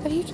Have you...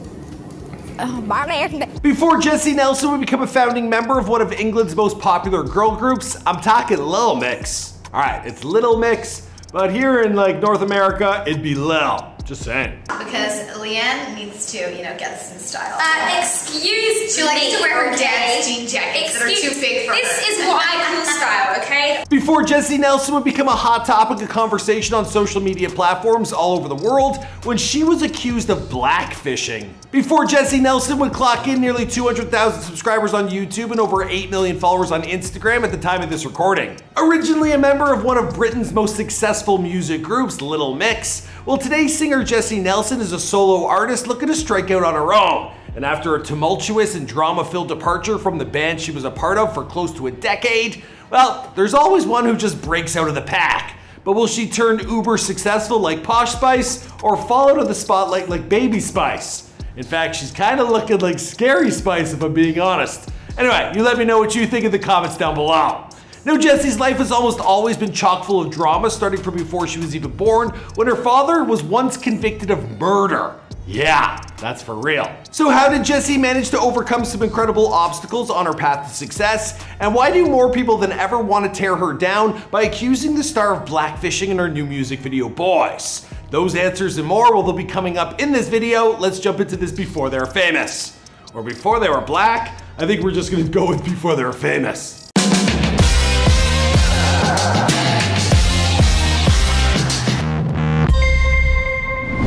Oh, my man. Before Jesy Nelson would become a founding member of one of England's most popular girl groups, I'm talking Little Mix. All right, it's Little Mix, but here in like North America, it'd be Lil. Just saying. Because Leanne needs to, you know, get some style. Excuse She likes to wear her dad's jean jackets that are too big for her. This is what I call style, okay? Before Jesy Nelson would become a hot topic of conversation on social media platforms all over the world when she was accused of blackfishing. Before Jesy Nelson would clock in nearly 200,000 subscribers on YouTube and over 8 million followers on Instagram at the time of this recording. Originally a member of one of Britain's most successful music groups, Little Mix, well, today's singer Jesy Nelson is a solo artist looking to strike out on her own. And after a tumultuous and drama-filled departure from the band she was a part of for close to a decade, well, there's always one who just breaks out of the pack. But will she turn uber successful like Posh Spice or fall out of the spotlight like Baby Spice? In fact, she's kind of looking like Scary Spice if I'm being honest. Anyway, you let me know what you think in the comments down below. Now, Jesy's life has almost always been chock full of drama, starting from before she was even born, when her father was once convicted of murder. Yeah, that's for real. So how did Jesy manage to overcome some incredible obstacles on her path to success? And why do more people than ever want to tear her down by accusing the star of blackfishing in her new music video, Boys? Those answers and more will be coming up in this video. Let's jump into this before they're famous. Or before they were black. I think we're just gonna go with before they were famous.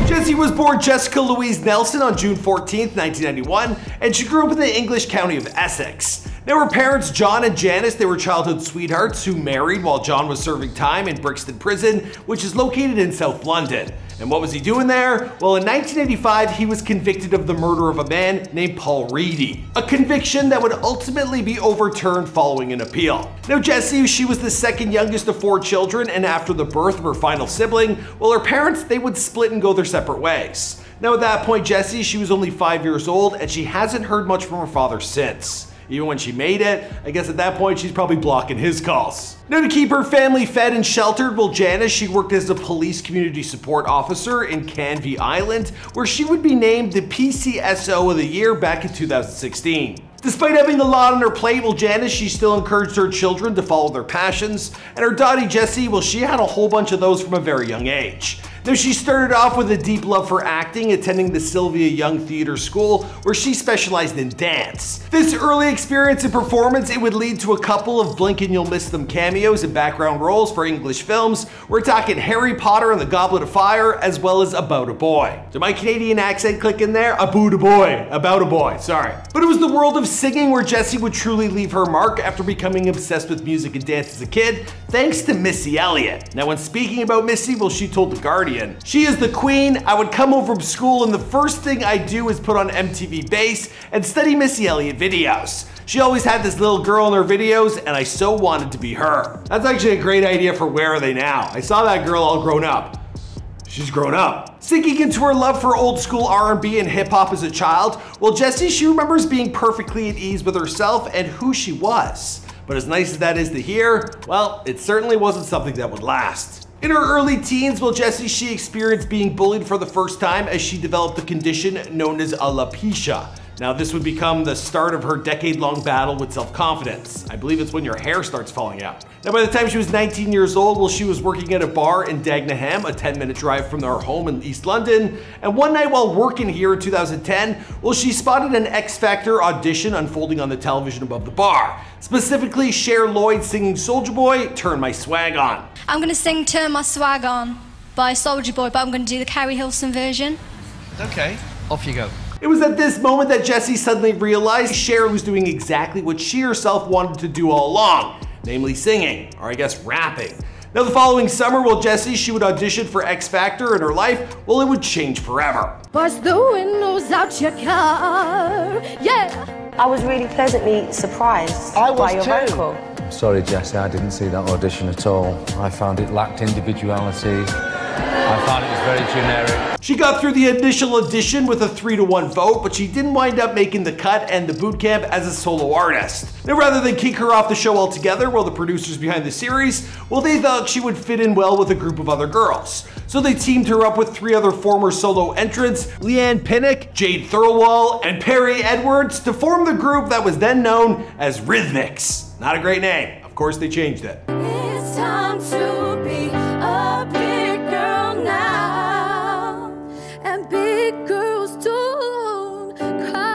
Jesy was born Jessica Louise Nelson on June 14th, 1991, and she grew up in the English county of Essex. Now, her parents, John and Janice, they were childhood sweethearts who married while John was serving time in Brixton Prison, which is located in South London. And what was he doing there? Well, in 1985, he was convicted of the murder of a man named Paul Reedy, a conviction that would ultimately be overturned following an appeal. Now, Jesy, she was the second youngest of 4 children, and after the birth of her final sibling, well, her parents, they would split and go their separate ways. Now, at that point, Jesy, she was only 5 years old, and she hasn't heard much from her father since. Even when she made it, I guess at that point she's probably blocking his calls. Now, to keep her family fed and sheltered, well, Janice, she worked as a police community support officer in Canvey Island, where she would be named the PCSO of the year back in 2016. Despite having a lot on her plate, well, Janice, she still encouraged her children to follow their passions, and her daughter Jesy, well, she had a whole bunch of those from a very young age. Now, she started off with a deep love for acting, attending the Sylvia Young Theatre School, where she specialized in dance. This early experience in performance, it would lead to a couple of blink and you'll miss them cameos and background roles for English films. We're talking Harry Potter and the Goblet of Fire, as well as About a Boy. Did my Canadian accent click in there? About a Boy, sorry. But it was the world of singing where Jesy would truly leave her mark after becoming obsessed with music and dance as a kid, thanks to Missy Elliott. Now, when speaking about Missy, well, she told The Guardian, "She is the queen. I would come home from school and the first thing I do is put on MTV Base and study Missy Elliott videos. She always had this little girl in her videos and I so wanted to be her." That's actually a great idea for Where Are They Now? I saw that girl all grown up. She's grown up. Sinking into her love for old school R&B and hip hop as a child, well, Jesy, she remembers being perfectly at ease with herself and who she was. But as nice as that is to hear, well, it certainly wasn't something that would last. In her early teens, well, Jesy, she experienced being bullied for the first time as she developed a condition known as alopecia. Now, this would become the start of her decade-long battle with self-confidence. I believe it's when your hair starts falling out. Now, by the time she was 19 years old, well, she was working at a bar in Dagenham, a 10-minute drive from her home in East London. And one night while working here in 2010, well, she spotted an X Factor audition unfolding on the television above the bar. Specifically, Cher Lloyd singing Soulja Boy, Turn My Swag On. I'm gonna sing Turn My Swag On by Soulja Boy, but I'm gonna do the Carrie Hilson version. Okay, off you go. It was at this moment that Jesy suddenly realized Cher was doing exactly what she herself wanted to do all along, namely singing, or I guess rapping. Now, the following summer, while Jesy, she would audition for X Factor, and her life, well, it would change forever. Bust the windows out your car, yeah. I was really pleasantly surprised by your vocal. Sorry, Jesy, I didn't see that audition at all. I found it lacked individuality. I I found it was very generic. She got through the initial audition with a 3-1 vote, but she didn't wind up making the cut and the boot camp as a solo artist. Now, rather than kick her off the show altogether, the producers behind the series, they thought she would fit in well with a group of other girls. So they teamed her up with 3 other former solo entrants, Leanne Pinnock, Jade Thirlwall, and Perry Edwards, to form the group that was then known as Rhythmics. Not a great name. Of course, they changed it. It's time to be a big girl now, and big girls don't cry.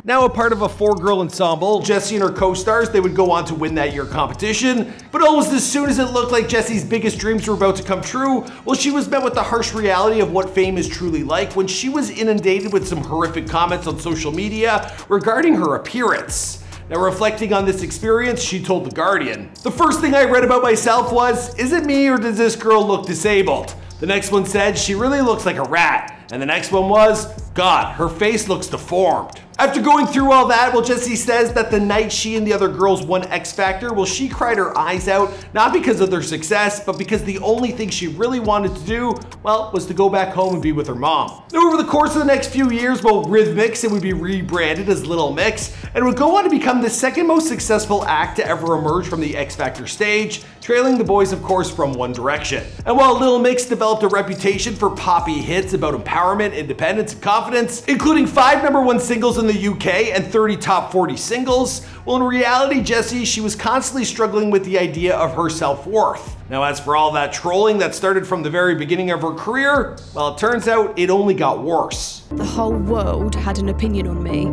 Now a part of a 4-girl ensemble, Jessie and her co-stars, they would go on to win that year competition, but almost as soon as it looked like Jessie's biggest dreams were about to come true, she was met with the harsh reality of what fame is truly like when she was inundated with some horrific comments on social media regarding her appearance. Now, reflecting on this experience, she told The Guardian, "The first thing I read about myself was, is it me or does this girl look disabled? The next one said, she really looks like a rat. And the next one was, God, her face looks deformed." After going through all that, Jessie says that the night she and the other girls won X Factor, she cried her eyes out, not because of their success, but because the only thing she really wanted to do, was to go back home and be with her mom. Now, over the course of the next few years, Rhythmics, it would be rebranded as Little Mix, and would go on to become the second most successful act to ever emerge from the X Factor stage, trailing the boys, of course, from One Direction. And while Little Mix developed a reputation for poppy hits about empowerment, independence, and confidence, including 5 #1 singles in the UK and 30 top 40 singles, in reality, Jessie, she was constantly struggling with the idea of her self-worth. Now, as for all that trolling that started from the very beginning of her career, it turns out it only got worse. The whole world had an opinion on me,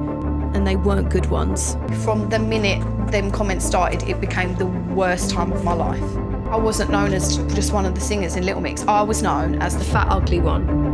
and they weren't good ones. From the minute them comments started, it became the worst time of my life. I wasn't known as just one of the singers in Little Mix. I was known as the fat, ugly one.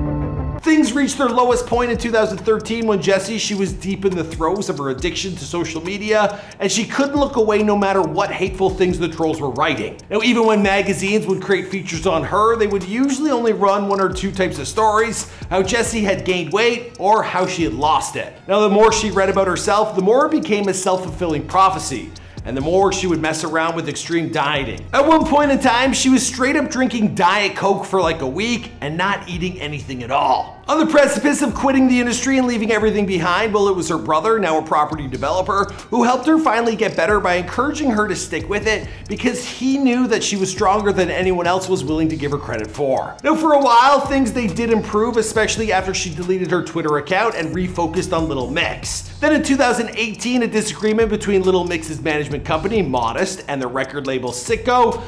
Things reached their lowest point in 2013 when Jessie, she was deep in the throes of her addiction to social media, and she couldn't look away no matter what hateful things the trolls were writing. Now, even when magazines would create features on her, they would usually only run 1 or 2 types of stories, how Jessie had gained weight or how she had lost it. Now, the more she read about herself, the more it became a self-fulfilling prophecy, and the more she would mess around with extreme dieting. At one point in time, she was straight up drinking Diet Coke for like a week and not eating anything at all. On the precipice of quitting the industry and leaving everything behind, it was her brother, now a property developer, who helped her finally get better by encouraging her to stick with it because he knew that she was stronger than anyone else was willing to give her credit for. Now, for a while, things they did improve, especially after she deleted her Twitter account and refocused on Little Mix. Then in 2018, a disagreement between Little Mix's management company, Modest, and the record label Sitco,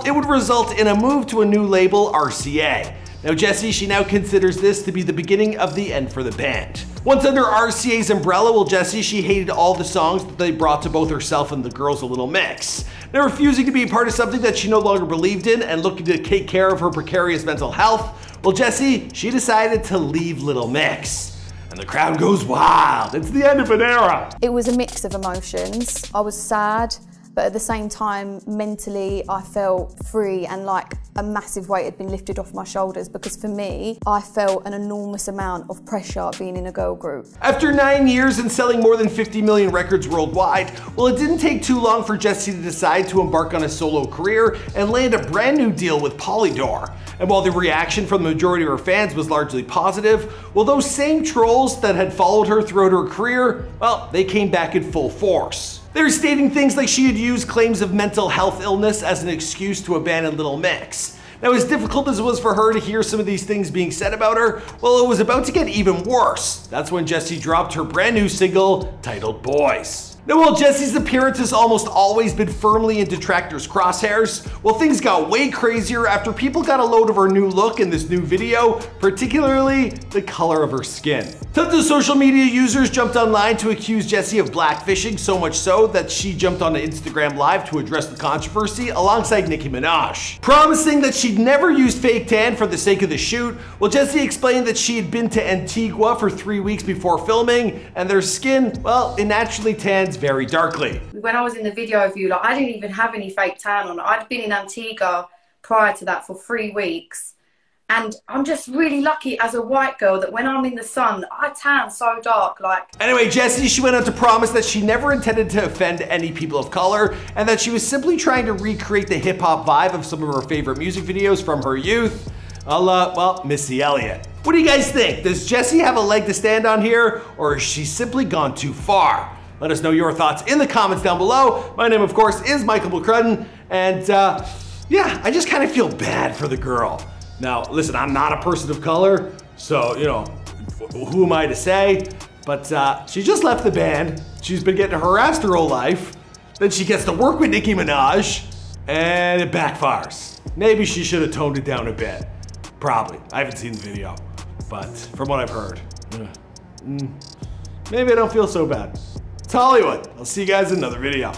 it would result in a move to a new label, RCA. Now, Jessie, she now considers this to be the beginning of the end for the band. Once under RCA's umbrella, Jessie, she hated all the songs that they brought to both herself and the girls of Little Mix. Now, refusing to be a part of something that she no longer believed in and looking to take care of her precarious mental health, Jessie, she decided to leave Little Mix. And the crowd goes wild. It's the end of an era. It was a mix of emotions. I was sad, but at the same time, mentally, I felt free and like a massive weight had been lifted off my shoulders, because for me, I felt an enormous amount of pressure being in a girl group. After 9 years and selling more than 50 million records worldwide, it didn't take too long for Jessie to decide to embark on a solo career and land a brand new deal with Polydor. And while the reaction from the majority of her fans was largely positive, those same trolls that had followed her throughout her career, they came back in full force. They're stating things like she had used claims of mental health illness as an excuse to abandon Little Mix. Now, as difficult as it was for her to hear some of these things being said about her, it was about to get even worse. That's when Jessie dropped her brand new single titled Boys. Now, while Jessie's appearance has almost always been firmly in detractors' crosshairs, things got way crazier after people got a load of her new look in this new video, particularly the color of her skin. Tons of social media users jumped online to accuse Jessie of blackfishing, so much so that she jumped onto Instagram Live to address the controversy alongside Nicki Minaj. Promising that she'd never used fake tan for the sake of the shoot, Jessie explained that she had been to Antigua for 3 weeks before filming, and their skin, it naturally tans very darkly. When I was in the video of you, I didn't even have any fake tan on. I'd been in Antigua prior to that for 3 weeks, And I'm just really lucky as a white girl that when I'm in the sun, I tan so dark, like. Anyway, Jessie, she went on to promise that she never intended to offend any people of color and that she was simply trying to recreate the hip hop vibe of some of her favorite music videos from her youth. Well, Missy Elliott. What do you guys think? Does Jessie have a leg to stand on here, or has she simply gone too far? Let us know your thoughts in the comments down below. My name, of course, is Michael McCrudden, and yeah, I just kind of feel bad for the girl. Now, listen, I'm not a person of color, so, you know, who am I to say? But she just left the band. She's been getting harassed her whole life. Then she gets to work with Nicki Minaj, and it backfires. Maybe she should have toned it down a bit. Probably. I haven't seen the video, but from what I've heard, maybe I don't feel so bad. It's Hollywood. I'll see you guys in another video.